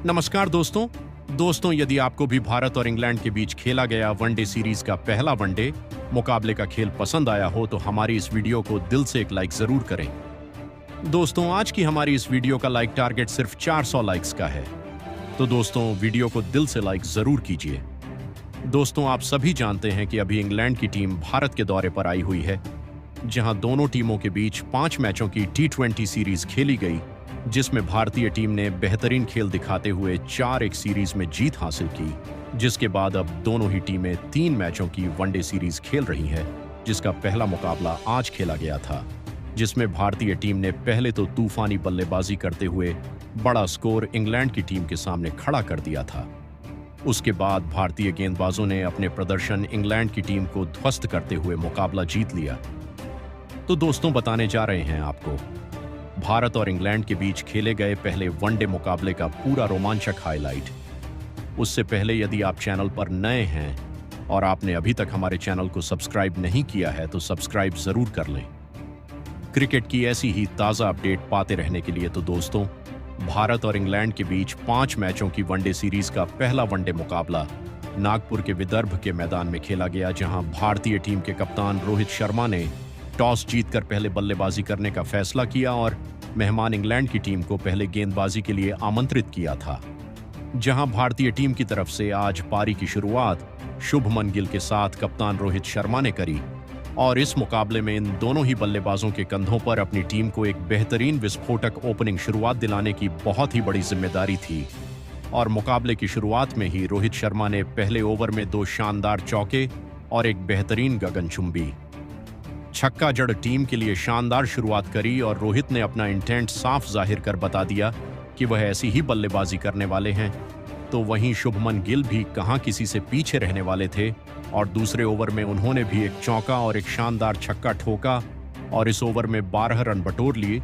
नमस्कार दोस्तों यदि आपको भी भारत और इंग्लैंड के बीच खेला गया वनडे सीरीज का पहला वनडे मुकाबले का खेल पसंद आया हो तो हमारी इस वीडियो को दिल से एक लाइक जरूर करें। दोस्तों आज की हमारी इस वीडियो का लाइक टारगेट सिर्फ 400 लाइक्स का है, तो दोस्तों वीडियो को दिल से लाइक जरूर कीजिए। दोस्तों आप सभी जानते हैं कि अभी इंग्लैंड की टीम भारत के दौरे पर आई हुई है, जहां दोनों टीमों के बीच 5 मैचों की T20 सीरीज खेली गई, जिसमें भारतीय टीम ने बेहतरीन खेल दिखाते हुए 4-1 सीरीज में जीत हासिल की, जिसके बाद अब दोनों ही टीमें 3 मैचों की वनडे सीरीज खेल रही हैं, जिसका पहला मुकाबला आज खेला गया था, जिसमें भारतीय टीम ने पहले तो तूफानी बल्लेबाजी करते हुए बड़ा स्कोर इंग्लैंड की टीम के सामने खड़ा कर दिया था। उसके बाद भारतीय गेंदबाजों ने अपने प्रदर्शन इंग्लैंड की टीम को ध्वस्त करते हुए मुकाबला जीत लिया। तो दोस्तों बताने जा रहे हैं आपको भारत और इंग्लैंड के बीच खेले गए पहले वनडे मुकाबले का पूरा रोमांचक हाईलाइट। उससे पहले यदि आप चैनल पर नए हैं और आपने अभी तक हमारे चैनल को सब्सक्राइब नहीं किया है तो सब्सक्राइब जरूर कर लें। क्रिकेट की ऐसी ही ताज़ा अपडेट पाते रहने के लिए तो दोस्तों भारत और इंग्लैंड के बीच 5 मैचों की वनडे सीरीज का पहला वनडे मुकाबला नागपुर के विदर्भ के मैदान में खेला गया, जहां भारतीय टीम के कप्तान रोहित शर्मा ने टॉस जीतकर पहले बल्लेबाजी करने का फैसला किया और मेहमान इंग्लैंड की टीम को पहले गेंदबाजी के लिए आमंत्रित किया था। जहां भारतीय टीम की तरफ से आज पारी की शुरुआत शुभमन गिल के साथ कप्तान रोहित शर्मा ने करी और इस मुकाबले में इन दोनों ही बल्लेबाजों के कंधों पर अपनी टीम को एक बेहतरीन विस्फोटक ओपनिंग शुरुआत दिलाने की बहुत ही बड़ी जिम्मेदारी थी। और मुकाबले की शुरुआत में ही रोहित शर्मा ने पहले ओवर में 2 शानदार चौके और एक बेहतरीन गगनचुंबी छक्का जड़ टीम के लिए शानदार शुरुआत करी और रोहित ने अपना इंटेंट साफ जाहिर कर बता दिया कि वह ऐसी ही बल्लेबाजी करने वाले हैं। तो वहीं शुभमन गिल भी कहां किसी से पीछे रहने वाले थे और दूसरे ओवर में उन्होंने भी एक चौका और एक शानदार छक्का ठोका और इस ओवर में 12 रन बटोर लिए।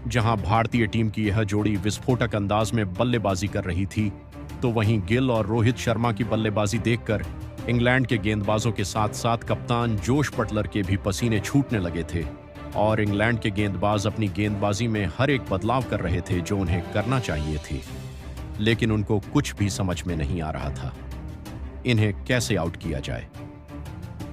जहां भारतीय टीम की यह जोड़ी विस्फोटक अंदाज में बल्लेबाजी कर रही थी, तो वहीं गिल और रोहित शर्मा की बल्लेबाजी देखकर इंग्लैंड के गेंदबाजों के साथ साथ कप्तान जोश बटलर के भी पसीने छूटने लगे थे और इंग्लैंड के गेंदबाज अपनी गेंदबाजी में हर एक बदलाव कर रहे थे जो उन्हें करना चाहिए थी, लेकिन उनको कुछ भी समझ में नहीं आ रहा था इन्हें कैसे आउट किया जाए।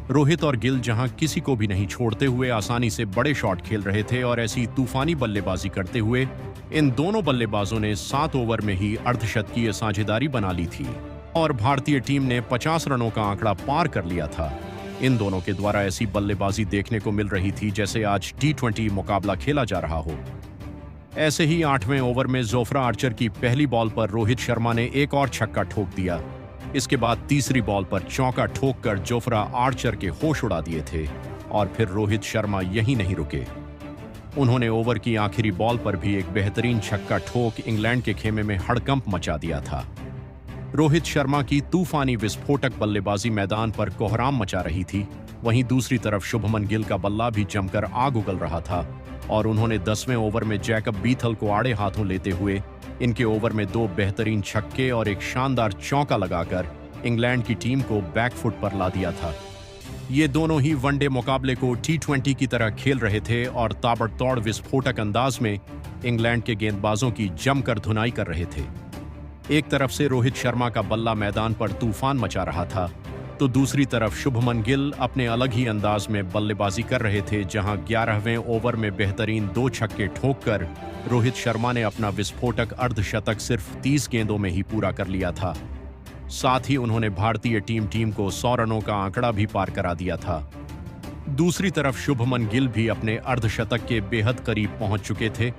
रोहित और गिल जहां किसी को भी नहीं छोड़ते हुए आसानी से बड़े शॉट खेल रहे थे और ऐसी तूफानी बल्लेबाजी करते हुए इन दोनों बल्लेबाजों ने 7 ओवर में ही अर्धशतकीय साझेदारी बना ली थी और भारतीय टीम ने 50 रनों का आंकड़ा पार कर लिया था। इन दोनों के द्वारा ऐसी बल्लेबाजी देखने को मिल रही थी जैसे आज T20 मुकाबला खेला जा रहा हो। ऐसे ही 8वें ओवर में जोफ्रा आर्चर की पहली बॉल पर रोहित शर्मा ने एक और छक्का ठोक दिया। इसके बाद तीसरी बॉल पर चौका ठोककर जोफ्रा आर्चर के होश उड़ा दिए थे और फिर रोहित शर्मा यहीं नहीं रुके। उन्होंने ओवर की आखिरी बॉल पर भी एक बेहतरीन छक्का ठोक इंग्लैंड के खेमे में हड़कंप मचा दिया था। रोहित शर्मा की तूफानी विस्फोटक बल्लेबाजी मैदान पर कोहराम मचा रही थी। वहीं दूसरी तरफ शुभमन गिल का बल्ला भी जमकर आग उगल रहा था और उन्होंने 10वें ओवर में जैकब बीथल को आड़े हाथों लेते हुए इनके ओवर में 2 बेहतरीन छक्के और एक शानदार चौका लगाकर इंग्लैंड की टीम को बैकफुट पर ला दिया था। ये दोनों ही वनडे मुकाबले को T20 की तरह खेल रहे थे और ताबड़तोड़ विस्फोटक अंदाज में इंग्लैंड के गेंदबाजों की जमकर धुनाई कर रहे थे। एक तरफ से रोहित शर्मा का बल्ला मैदान पर तूफान मचा रहा था, तो दूसरी तरफ शुभमन गिल अपने अलग ही अंदाज में बल्लेबाजी कर रहे थे, जहां 11वें ओवर में बेहतरीन 2 छक्के ठोककर रोहित शर्मा ने अपना विस्फोटक अर्धशतक सिर्फ 30 गेंदों में ही पूरा कर लिया था। साथ ही उन्होंने भारतीय टीम को 100 रनों का आंकड़ा भी पार करा दिया था। दूसरी तरफ शुभमन गिल भी अपने अर्धशतक के बेहद करीब पहुंच चुके थे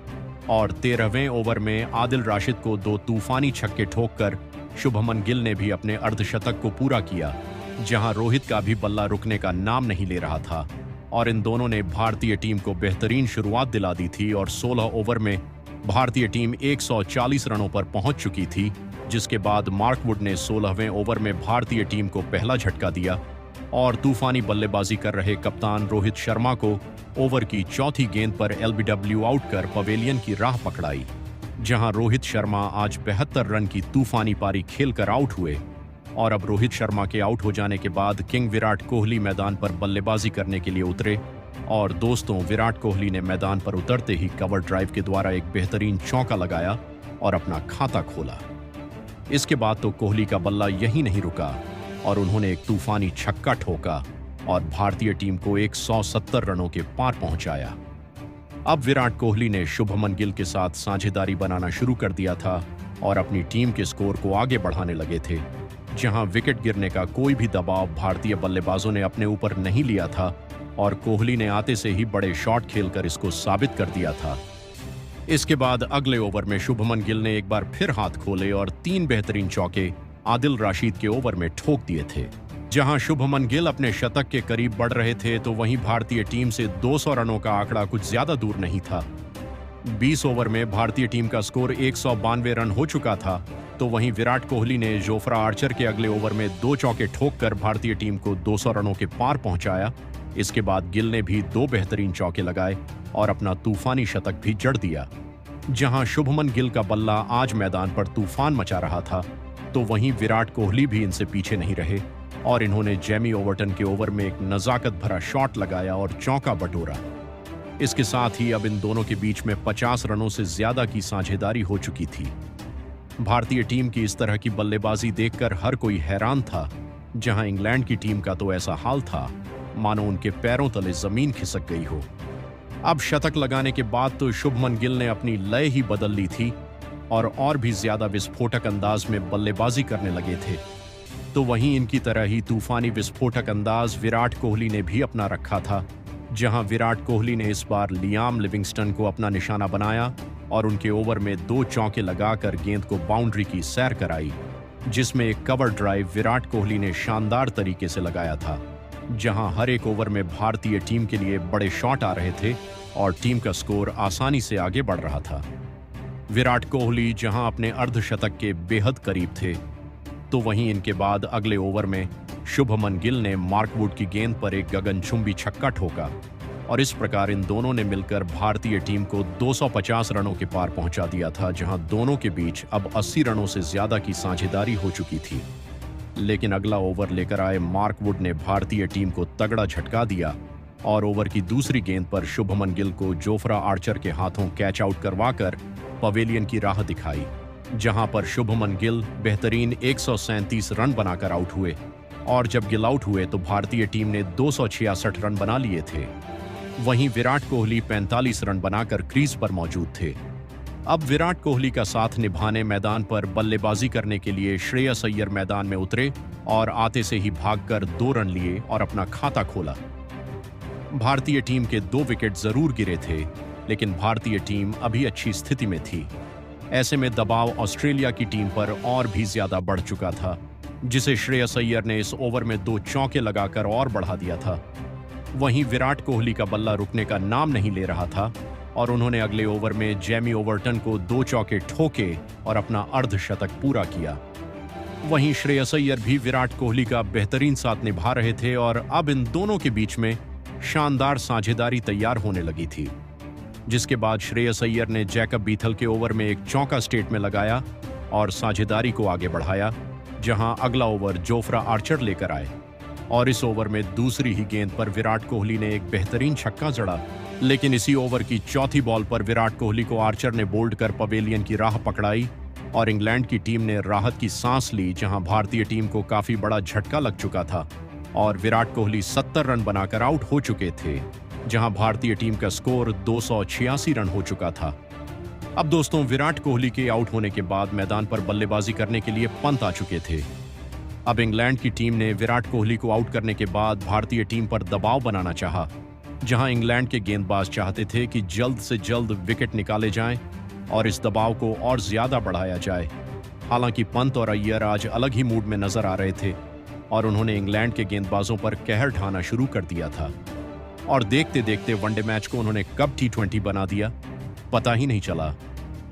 और 13वें ओवर में आदिल राशिद को 2 तूफानी छक्के ठोककर शुभमन गिल ने भी अपने अर्धशतक को पूरा किया, जहां रोहित का भी बल्ला रुकने का नाम नहीं ले रहा था और इन दोनों ने भारतीय टीम को बेहतरीन शुरुआत दिला दी थी और 16 ओवर में भारतीय टीम 140 रनों पर पहुंच चुकी थी, जिसके बाद मार्क वुड ने 16वें ओवर में भारतीय टीम को पहला झटका दिया और तूफानी बल्लेबाजी कर रहे कप्तान रोहित शर्मा को ओवर की चौथी गेंद पर LBW आउट कर पवेलियन की राह पकड़ाई, जहां रोहित शर्मा आज 72 रन की तूफानी पारी खेलकर आउट हुए। और अब रोहित शर्मा के आउट हो जाने के बाद किंग विराट कोहली मैदान पर बल्लेबाजी करने के लिए उतरे और दोस्तों विराट कोहली ने मैदान पर उतरते ही कवर ड्राइव के द्वारा एक बेहतरीन चौका लगाया और अपना खाता खोला। इसके बाद तो कोहली का बल्ला यहीं नहीं रुका और उन्होंने एक तूफानी छक्का ठोका और भारतीय टीम को 170 रनों के पार पहुंचाया। अब विराट कोहली ने शुभमन गिल के साथ साझेदारी बनाना शुरू कर दिया था और अपनी टीम के स्कोर को आगे बढ़ाने लगे थे। जहां विकेट गिरने का कोई भी दबाव भारतीय बल्लेबाजों ने अपने ऊपर नहीं लिया था और कोहली ने आते से ही बड़े शॉट खेलकर इसको साबित कर दिया था। इसके बाद अगले ओवर में शुभमन गिल ने एक बार फिर हाथ खोले और 3 बेहतरीन चौके आदिल राशिद के ओवर में ठोक दिए थे। जहां शुभमन गिल अपने शतक के करीब बढ़ रहे थे तो वहीं भारतीय टीम से 200 रनों का आंकड़ा कुछ ज्यादा दूर नहीं था। 20 ओवर में भारतीय टीम का स्कोर 192 रन हो चुका था, तो वहीं विराट कोहली ने जोफ्रा आर्चर के अगले ओवर में 2 चौके ठोककर भारतीय टीम को 200 रनों के पार पहुंचाया। इसके बाद गिल ने भी 2 बेहतरीन चौके लगाए और अपना तूफानी शतक भी जड़ दिया। जहां शुभमन गिल का बल्ला आज मैदान पर तूफान मचा रहा था, तो वहीं विराट कोहली भी इनसे पीछे नहीं रहे और इन्होंने जेमी ओवर्टन के ओवर में एक नजाकत भरा शॉट लगाया और चौका बटोरा। इसके साथ ही अब इन दोनों के बीच में 50 रनों से ज्यादा की साझेदारी हो चुकी थी। भारतीय टीम की इस तरह की बल्लेबाजी देखकर हर कोई हैरान था। जहां इंग्लैंड की टीम का तो ऐसा हाल था मानो उनके पैरों तले जमीन खिसक गई हो। अब शतक लगाने के बाद तो शुभमन गिल ने अपनी लय ही बदल ली थी और भी ज्यादा विस्फोटक अंदाज में बल्लेबाजी करने लगे थे। तो वहीं इनकी तरह ही तूफानी विस्फोटक अंदाज विराट कोहली ने भी अपना रखा था। जहां विराट कोहली ने इस बार लियाम लिविंगस्टन को अपना निशाना बनाया और उनके ओवर में 2 चौके लगाकर गेंद को बाउंड्री की सैर कराई, जिसमें एक कवर ड्राइव विराट कोहली ने शानदार तरीके से लगाया था। जहां हर एक ओवर में भारतीय टीम के लिए बड़े शॉट आ रहे थे और टीम का स्कोर आसानी से आगे बढ़ रहा था। विराट कोहली जहां अपने अर्धशतक के बेहद करीब थे, तो वहीं इनके बाद अगले ओवर में शुभमन गिल ने मार्क वुड की गेंद पर एक गगनचुंबी छक्का ठोका और इस प्रकार इन दोनों ने मिलकर भारतीय टीम को 250 रनों के पार पहुंचा दिया था। जहां दोनों के बीच अब 80 रनों से ज्यादा की साझेदारी हो चुकी थी। लेकिन अगला ओवर लेकर आए मार्क वुड ने भारतीय टीम को तगड़ा झटका दिया और ओवर की दूसरी गेंद पर शुभमन गिल को जोफ्रा आर्चर के हाथों कैच आउट करवाकर पवेलियन की राह दिखाई, जहां पर शुभमन गिल बेहतरीन 137 रन बनाकर आउट हुए और जब गिल आउट हुए तो भारतीय टीम ने 266 रन बना लिए थे। वहीं विराट कोहली 45 रन बनाकर क्रीज पर मौजूद थे। अब विराट कोहली का साथ निभाने मैदान पर बल्लेबाजी करने के लिए श्रेयस अय्यर मैदान में उतरे और आते से ही भागकर 2 रन लिए और अपना खाता खोला। भारतीय टीम के 2 विकेट जरूर गिरे थे, लेकिन भारतीय टीम अभी अच्छी स्थिति में थी। ऐसे में दबाव ऑस्ट्रेलिया की टीम पर और भी ज्यादा बढ़ चुका था, जिसे श्रेयस अय्यर ने इस ओवर में 2 चौके लगाकर और बढ़ा दिया था। वहीं विराट कोहली का बल्ला रुकने का नाम नहीं ले रहा था और उन्होंने अगले ओवर में जेमी ओवर्टन को 2 चौके ठोके और अपना अर्धशतक पूरा किया। वहीं श्रेयस अय्यर भी विराट कोहली का बेहतरीन साथ निभा रहे थे और अब इन दोनों के बीच में शानदार साझेदारी तैयार होने लगी थी। जिसके बाद श्रेयस अय्यर ने जैकब बीथल के ओवर में एक चौका स्टेट में लगाया और साझेदारी को आगे बढ़ाया, जहां अगला ओवर जोफ्रा आर्चर लेकर आए और इस ओवर में दूसरी ही गेंद पर विराट कोहली ने एक बेहतरीन छक्का जड़ा। लेकिन इसी ओवर की चौथी बॉल पर विराट कोहली को आर्चर ने बोल्ड कर पवेलियन की राह पकड़ाई और इंग्लैंड की टीम ने राहत की सांस ली, जहां भारतीय टीम को काफी बड़ा झटका लग चुका था और विराट कोहली 70 रन बनाकर आउट हो चुके थे, जहां भारतीय टीम का स्कोर 286 रन हो चुका था। अब दोस्तों, विराट कोहली के आउट होने के बाद मैदान पर बल्लेबाजी करने के लिए पंत आ चुके थे। अब इंग्लैंड की टीम ने विराट कोहली को आउट करने के बाद भारतीय टीम पर दबाव बनाना चाहा, जहां इंग्लैंड के गेंदबाज चाहते थे कि जल्द से जल्द विकेट निकाले जाएं और इस दबाव को और ज्यादा बढ़ाया जाए। हालांकि पंत और अय्यर आज अलग ही मूड में नजर आ रहे थे और उन्होंने इंग्लैंड के गेंदबाजों पर कहर ढाना शुरू कर दिया था और देखते देखते वनडे मैच को उन्होंने कब T20 बना दिया पता ही नहीं चला।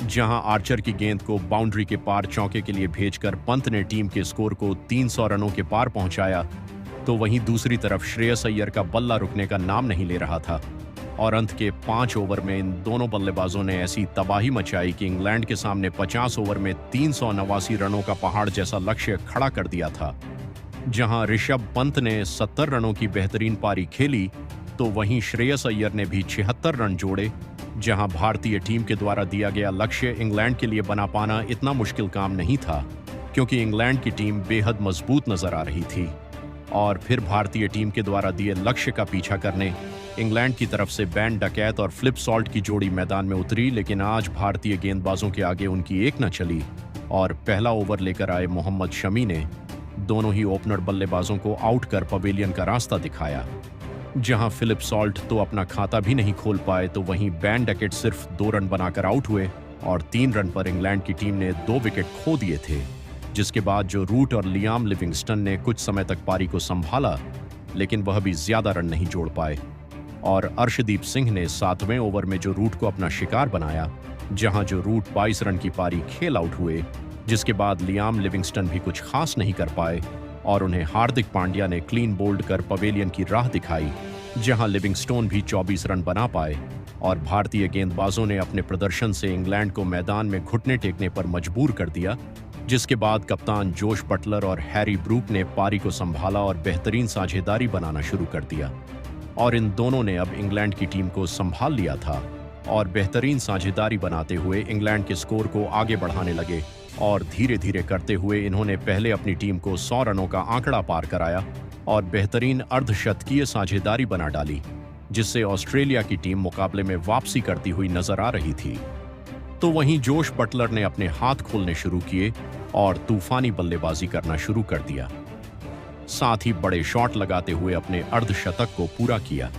जहां आर्चर की गेंद को बाउंड्री के पार चौके के लिए भेजकर पंत ने टीम के स्कोर को 300 रनों के पार पहुंचाया, तो वहीं दूसरी तरफ श्रेयस अय्यर का बल्ला रुकने का नाम नहीं ले रहा था और अंत के 5 ओवर में इन दोनों बल्लेबाजों ने ऐसी तबाही मचाई कि इंग्लैंड के सामने 50 ओवर में 389 रनों का पहाड़ जैसा लक्ष्य खड़ा कर दिया था। जहां ऋषभ पंत ने 70 रनों की बेहतरीन पारी खेली, तो वहीं श्रेयस अय्यर ने भी 76 रन जोड़े। जहां भारतीय टीम के द्वारा दिया गया लक्ष्य इंग्लैंड के लिए बना पाना इतना मुश्किल काम नहीं था क्योंकि इंग्लैंड की टीम बेहद मजबूत नजर आ रही थी। और फिर भारतीय टीम के द्वारा दिए लक्ष्य का पीछा करने इंग्लैंड की तरफ से बैन डकैत और फ्लिप सॉल्ट की जोड़ी मैदान में उतरी, लेकिन आज भारतीय गेंदबाजों के आगे उनकी एक न चली और पहला ओवर लेकर आए मोहम्मद शमी ने दोनों ही ओपनर बल्लेबाजों को आउट कर पवेलियन का रास्ता दिखाया। जहां फिलिप सॉल्ट तो अपना खाता भी नहीं खोल पाए, तो वहीं बैन डकैत सिर्फ 2 रन बनाकर आउट हुए और 3 रन पर इंग्लैंड की टीम ने 2 विकेट खो दिए थे। जिसके बाद जो रूट और लियाम लिविंगस्टन ने कुछ समय तक पारी को संभाला, लेकिन वह भी ज्यादा रन नहीं जोड़ पाए। और अर्शदीप सिंह ने 7वें ओवर में जो रूट को अपना शिकार बनाया, जहां जो रूट 22 रन की पारी खेल आउट हुए, जिसके बाद लियाम लिविंगस्टन भी कुछ खास नहीं कर पाए और उन्हें हार्दिक पांड्या ने क्लीन बोल्ड कर पवेलियन की राह दिखाई, जहां लिविंगस्टोन भी 24 रन बना पाए। और भारतीय गेंदबाजों ने अपने प्रदर्शन से इंग्लैंड को मैदान में घुटने टेकने पर मजबूर कर दिया, जिसके बाद कप्तान जोश बटलर और हैरी ब्रूक ने पारी को संभाला और बेहतरीन साझेदारी बनाना शुरू कर दिया। और इन दोनों ने अब इंग्लैंड की टीम को संभाल लिया था और बेहतरीन साझेदारी बनाते हुए इंग्लैंड के स्कोर को आगे बढ़ाने लगे। और धीरे धीरे करते हुए इन्होंने पहले अपनी टीम को 100 रनों का आंकड़ा पार कराया और बेहतरीन अर्धशतकीय साझेदारी बना डाली, जिससे ऑस्ट्रेलिया की टीम मुकाबले में वापसी करती हुई नजर आ रही थी। तो वहीं जोश बटलर ने अपने हाथ खोलने शुरू किए और तूफानी बल्लेबाजी करना शुरू कर दिया, साथ ही बड़े शॉट लगाते हुए अपने अर्धशतक को पूरा किया।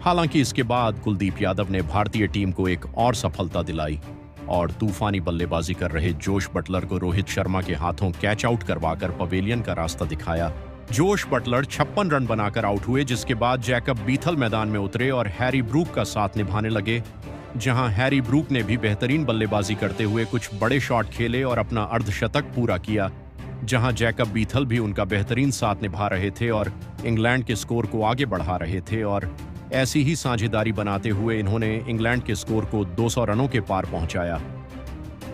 हालांकि इसके बाद कुलदीप यादव ने भारतीय टीम को एक और सफलता दिलाई और तूफानी बल्लेबाजी कर रहे जोश बटलर को रोहित शर्मा के हाथों कैच आउट करवाकर पवेलियन का रास्ता दिखाया। जोश बटलर 56 रन बनाकर आउट हुए, जिसके बाद जैकब बीथल मैदान में उतरे और हैरी ब्रूक का साथ निभाने लगे, जहां हैरी ब्रूक ने भी बेहतरीन बल्लेबाजी करते हुए कुछ बड़े शॉट खेले और अपना अर्धशतक पूरा किया, जहां जैकब बीथल भी उनका बेहतरीन साथ निभा रहे थे और इंग्लैंड के स्कोर को आगे बढ़ा रहे थे। और ऐसी ही साझेदारी बनाते हुए इन्होंने इंग्लैंड के स्कोर को 200 रनों के पार पहुंचाया।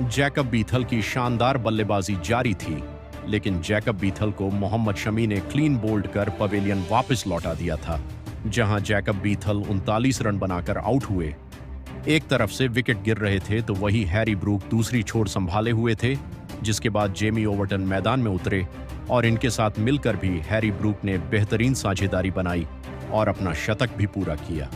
जैकब बीथल की शानदार बल्लेबाजी जारी थी, लेकिन जैकब बीथल को मोहम्मद शमी ने क्लीन बोल्ड कर पवेलियन वापस लौटा दिया था, जहां जैकब बीथल 39 रन बनाकर आउट हुए। एक तरफ से विकेट गिर रहे थे तो वही हैरी ब्रूक दूसरी छोर संभाले हुए थे, जिसके बाद जेमी ओवर्टन मैदान में उतरे और इनके साथ मिलकर भी हैरी ब्रूक ने बेहतरीन साझेदारी बनाई और अपना शतक भी पूरा किया।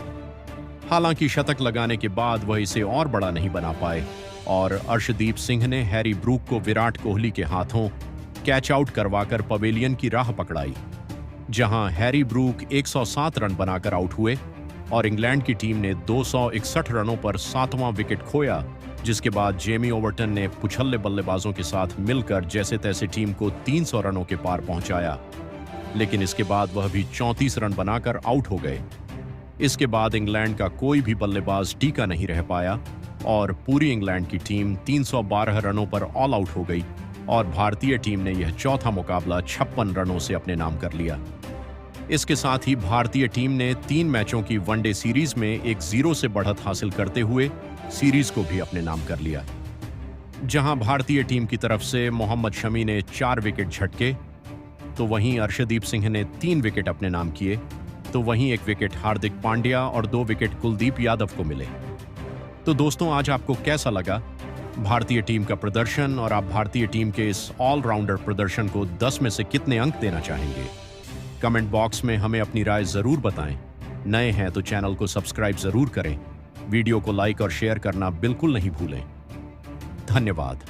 हालांकि शतक लगाने के बाद वह इसे और बड़ा नहीं बना पाए और अर्शदीप सिंह ने हैरी ब्रूक को विराट कोहली के हाथों कैच आउट करवाकर पवेलियन की राह पकड़ाई, जहां हैरी ब्रूक 107 रन बनाकर आउट हुए और इंग्लैंड की टीम ने 261 रनों पर 7वां विकेट खोया, जिसके बाद जेमी ओवर्टन ने पुछल्ले बल्लेबाजों के साथ मिलकर जैसे तैसे टीम को 300 रनों के पार पहुंचाया, लेकिन इसके बाद वह भी 34 रन बनाकर आउट हो गए। इसके बाद इंग्लैंड का कोई भी बल्लेबाज टीका नहीं रह पाया और पूरी इंग्लैंड की टीम 312 रनों पर ऑल आउट हो गई और भारतीय टीम ने यह चौथा मुकाबला 56 रनों से अपने नाम कर लिया। इसके साथ ही भारतीय टीम ने 3 मैचों की वनडे सीरीज में 1-0 से बढ़त हासिल करते हुए सीरीज को भी अपने नाम कर लिया, जहां भारतीय टीम की तरफ से मोहम्मद शमी ने 4 विकेट झटके, तो वहीं अर्शदीप सिंह ने 3 विकेट अपने नाम किए, तो वहीं 1 विकेट हार्दिक पांड्या और 2 विकेट कुलदीप यादव को मिले। तो दोस्तों, आज आपको कैसा लगा भारतीय टीम का प्रदर्शन और आप भारतीय टीम के इस ऑलराउंडर प्रदर्शन को 10 में से कितने अंक देना चाहेंगे? कमेंट बॉक्स में हमें अपनी राय जरूर बताएं। नए हैं तो चैनल को सब्सक्राइब जरूर करें। वीडियो को लाइक और शेयर करना बिल्कुल नहीं भूलें। धन्यवाद।